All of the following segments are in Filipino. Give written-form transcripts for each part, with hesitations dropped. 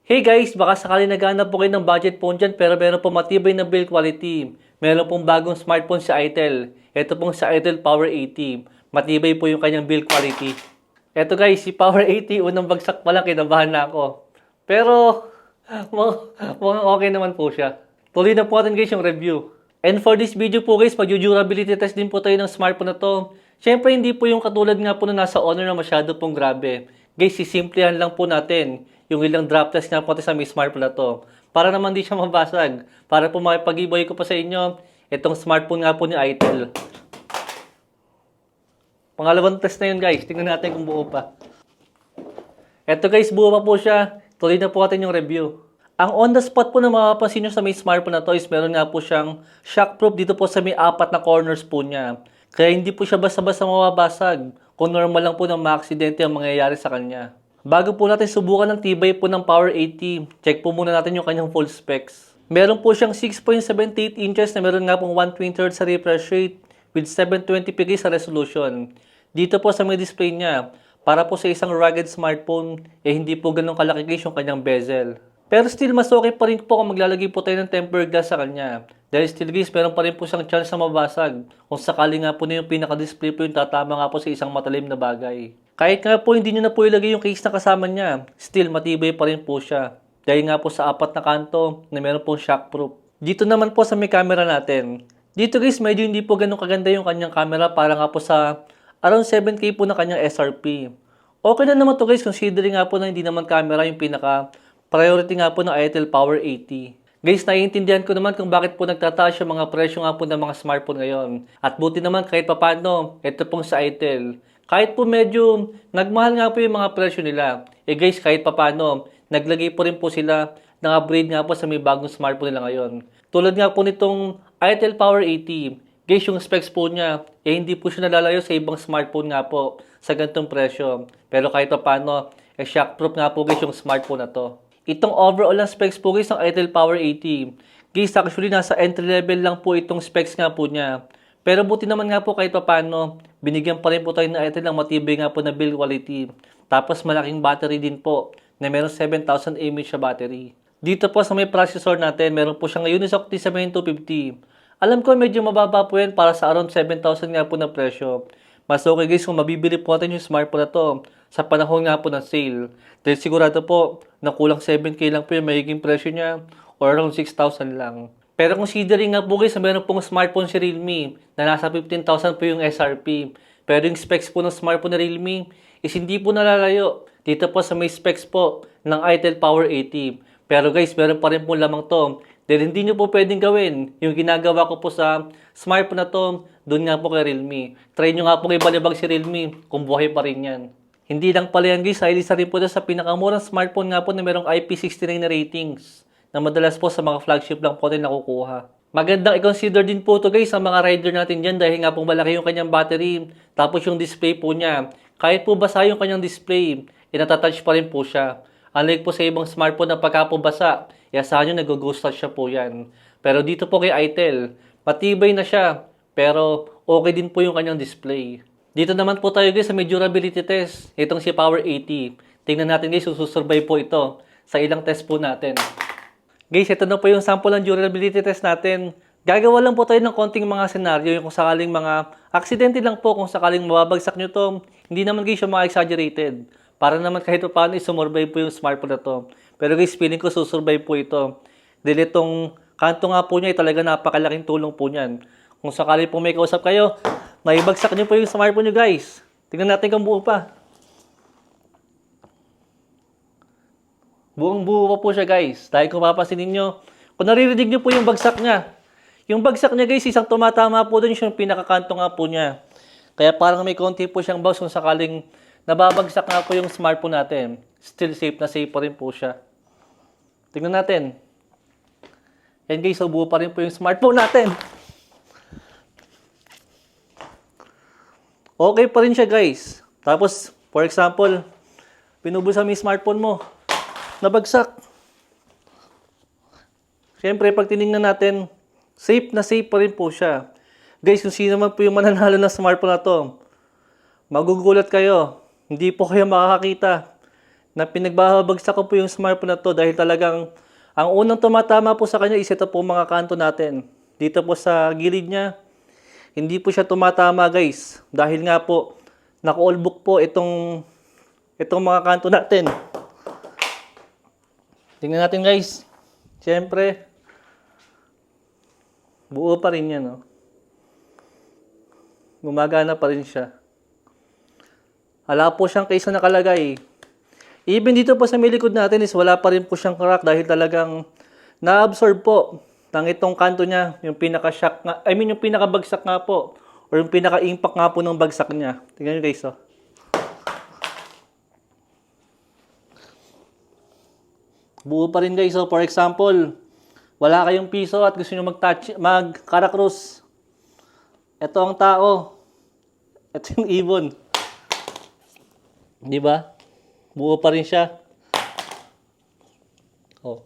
Hey guys, baka sakali naghahanap po kayo ng budget phone dyan pero meron po matibay na build quality. Meron pong bagong smartphone si Itel. Ito pong si Itel Power 80. Matibay po yung kanyang build quality. Ito guys, si Power 80, unang bagsak pa lang kinabahan na ako. Pero, mukhang okay naman po siya. Tuloy na po natin guys yung review. And for this video po guys, mag-durability test din po tayo ng smartphone na to. Siyempre hindi po yung katulad nga po na nasa Honor na masyado pong grabe. Guys, sisimplihan lang po natin yung ilang drop test nga po natin sa may smartphone na to. Para naman di siya mabasag. Para po makipag-giveaway ko pa sa inyo, itong smartphone nga po ni Itel. Pangalawang test na yun guys. Tingnan natin kung buo pa. Eto guys, buo pa po siya. Tuloy na po natin yung review. Ang on the spot po na mapapansin nyo sa may smartphone na to is meron nga po siyang shockproof dito po sa may 4 na corners po niya. Kaya hindi po siya basta-basta mababasag kung normal lang po ng mga aksidente ang mangyayari sa kanya. Bago po natin subukan ng tibay po ng Power 80, check po muna natin yung kanyang full specs. Meron po siyang 6.78 inches na meron nga pong 1/23 sa refresh rate with 720p sa resolution. Dito po sa may display niya, para po sa isang rugged smartphone, hindi po ganun kalaki guys yung kanyang bezel. Pero still, mas okay pa rin po kung maglalagay po tayo ng tempered glass sa kanya. Dahil still guys, meron pa rin po siyang chance na mabasag. Kung sakali nga po na yung pinaka-display po yung tatama nga po sa isang matalim na bagay. Kahit nga po hindi nyo na po ilagay yung case na kasama niya, still matibay pa rin po siya. Dahil nga po sa 4 na kanto na meron pong shockproof. Dito naman po sa may camera natin. Dito guys, medyo hindi po ganun kaganda yung kanyang camera para nga po sa around 7K po na kanyang SRP. Okay na naman to guys, considering nga po na hindi naman camera yung pinaka-priority nga po ng Itel Power 80. Guys, naiintindihan ko naman kung bakit po nagtataas yung mga presyo nga po ng mga smartphone ngayon. At buti naman kahit papano, ito pong sa Itel. Kahit po medyo nagmahal nga po yung mga presyo nila. Guys, kahit papano, naglagay po rin po sila ng upgrade nga po sa may bagong smartphone nila ngayon. Tulad nga po nitong Itel Power 80. Guys, yung specs po niya, hindi po siya nalalayo sa ibang smartphone nga po sa ganitong presyo. Pero kahit papano, shockproof nga po guys yung smartphone na to. Itong overall na specs po guys ng Itel Power 80. Guys, actually nasa entry level lang po itong specs nga po niya. Pero buti naman nga po kahit papano, binigyan pa rin po tayo ng Itel ng matibay nga po na build quality. Tapos malaking battery din po na meron 7,000 mAh siya battery. Dito po sa may processor natin, meron po siyang Unisoc T7250. Alam ko medyo mababa po yan para sa around 7,000 nga po na presyo. Mas okay guys kung mabibili po natin yung smartphone na to sa panahon nga po ng sale. Dahil sigurado po na kulang 7K lang po yung magiging presyo niya or around 6,000 lang. Pero considering nga po guys na meron pong smartphone si Realme na nasa 15,000 po yung SRP. Pero yung specs po ng smartphone na Realme is hindi po nalalayo. Dito po sa may specs po ng Itel Power 80. Pero guys, meron pa rin po lamang to. Dahil hindi nyo po pwedeng gawin yung ginagawa ko po sa smartphone na to, doon nga po kay Realme. Try nyo nga po ibalibag si Realme kung buhay pa rin yan. Hindi lang pala yan guys, isa rin po sa pinakamurang smartphone nga po na merong IP69 na ratings na madalas po sa mga flagship lang po rin nakukuha. Magandang i-consider din po to guys sa mga rider natin dyan dahil nga po malaki yung kanyang battery tapos yung display po niya. Kahit po basa yung kanyang display, natatouch pa rin po siya. Unlike po sa ibang smartphone na pagka po basa, asahan nyo nag-ghost touch siya po yan. Pero dito po kay Itel, matibay na siya pero okay din po yung kanyang display. Dito naman po tayo guys sa may durability test. Itong si Power 80. Tingnan natin guys, susurvive po ito sa ilang test po natin. Guys, ito na po yung sample ng durability test natin. Gagawa lang po tayo ng konting mga senaryo yung kung sakaling mga aksidente lang po kung sakaling mababagsak nyo to. Hindi naman guys yung mga exaggerated. Para naman kahit paano isumurvive po yung smartphone na to. Pero guys, feeling ko susurvive po ito. Dahil itong kanto nga po niya ay talaga napakalaking tulong po niyan. Kung sakali po may kausap kayo, maibagsak nyo po yung smartphone nyo guys. Tingnan natin kung buo pa. Buong buo pa po siya guys. Dahil kung papansinin nyo, kung naririnig nyo po yung bagsak niya. Yung bagsak niya guys, isang tumatama po dun yung pinakakanto nga po niya. Kaya parang may konti po siyang bounce kung sakaling nababagsak nga po yung smartphone natin. Still safe na safe pa rin po siya. Tingnan natin. Yan guys, so buo pa rin po yung smartphone natin. Okay pa rin siya guys. Tapos, for example, pinubusan mo yung smartphone mo. Nabagsak. Siyempre, pag tinignan natin, safe na safe pa rin po siya. Guys, kung sino man po yung mananalo ng smartphone na to, magugulat kayo. Hindi po kayo makakakita na pinagbabagsak ko po yung smartphone na to dahil talagang ang unang tumatama po sa kanya is ito po mga kanto natin. Dito po sa gilid niya, hindi po siya tumatama guys. Dahil nga po, naka-all-book po itong mga kanto natin. Tingnan natin guys. Siyempre, buo pa rin yan. No? Gumagana pa rin siya. Wala po siyang case na nakalagay. Even dito po sa may likod natin is wala pa rin po siyang crack dahil talagang na-absorb po ng itong kanto niya, yung pinaka-shock nga, yung pinaka-bagsak nga po or yung pinaka-impact nga po ng bagsak niya. Tingnan nyo guys, oh. Buo pa rin guys, oh. For example, wala kayong piso at gusto nyo mag-Caracross. Ito ang tao. Ito yung ibon. Di ba? Buo pa rin siya. Oh.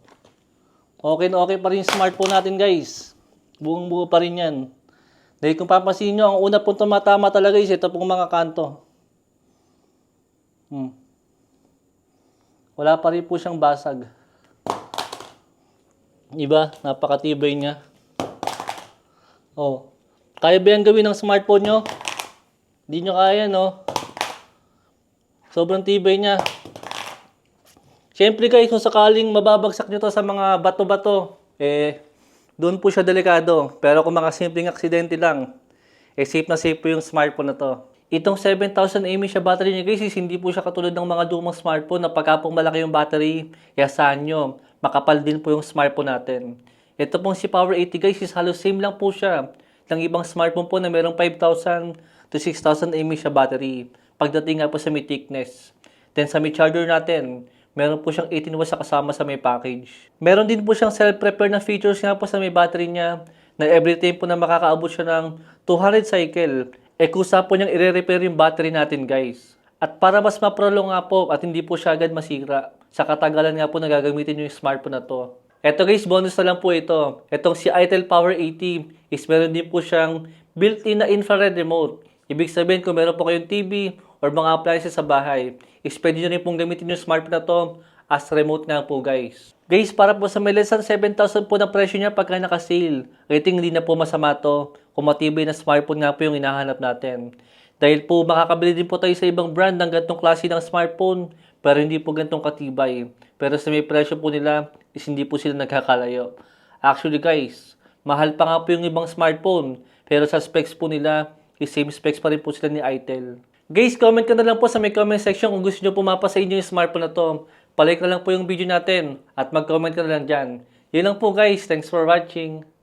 Okay na okay pa rin yung smartphone natin guys. Buong buo pa rin yan. Dahil kung papansin nyo, ang una pong tumatama talaga is ito pong mga kanto. Wala pa rin po siyang basag. Diba? Napakatibay niya. Oh. Kaya ba yan gawin ng smartphone nyo? Hindi nyo kaya, no? Sobrang tibay niya. Siyempre guys, kung sakaling mababagsak nyo to sa mga bato-bato, doon po siya delikado. Pero kung mga simpleng aksidente lang, safe na safe po yung smartphone na to. Itong 7,000 mAh siya battery niya guys, hindi po siya katulad ng mga lumang smartphone na pagka pong malaki yung battery, yasahan nyo, makapal din po yung smartphone natin. Ito pong si Power 80 guys, is halos same lang po siya ng ibang smartphone po na merong 5,000 to 6,000 mAh siya battery. Pagdating nga po sa may thickness. Then sa may charger natin, meron po siyang 18 watts sa kasama sa may package. Meron din po siyang self-repair na features nga po sa may battery niya na every time po na makakaabot siya ng 200 cycle, kusa po niyang i-repair yung battery natin guys. At para mas ma-prolong nga po at hindi po siya agad masira, sa katagalan nga po na gagamitin yung smartphone na to. Eto guys, bonus na lang po ito. Etong si itel Power 80 is meron din po siyang built-in na infrared remote. Ibig sabihin kung meron po kayong TV or mga appliances sa bahay, is pwede nyo rin pong gamitin yung smartphone na to as remote nga po guys. Guys, para po sa may less than 7,000 po na presyo niya pagka naka-sale, rating hindi na po masama to kung matibay na smartphone nga po yung hinahanap natin. Dahil po makakabili din po tayo sa ibang brand ng gantong klase ng smartphone pero hindi po gantong katibay. Pero sa may presyo po nila is hindi po sila nagkakalayo. Actually guys, mahal pa nga po yung ibang smartphone pero sa specs po nila is same specs pa rin po sila ni itel. Guys, comment ka na lang po sa may comment section kung gusto nyo pumapa sa inyo yung smartphone na to. Palike na lang po yung video natin at mag-comment ka na lang dyan. Yun lang po guys. Thanks for watching.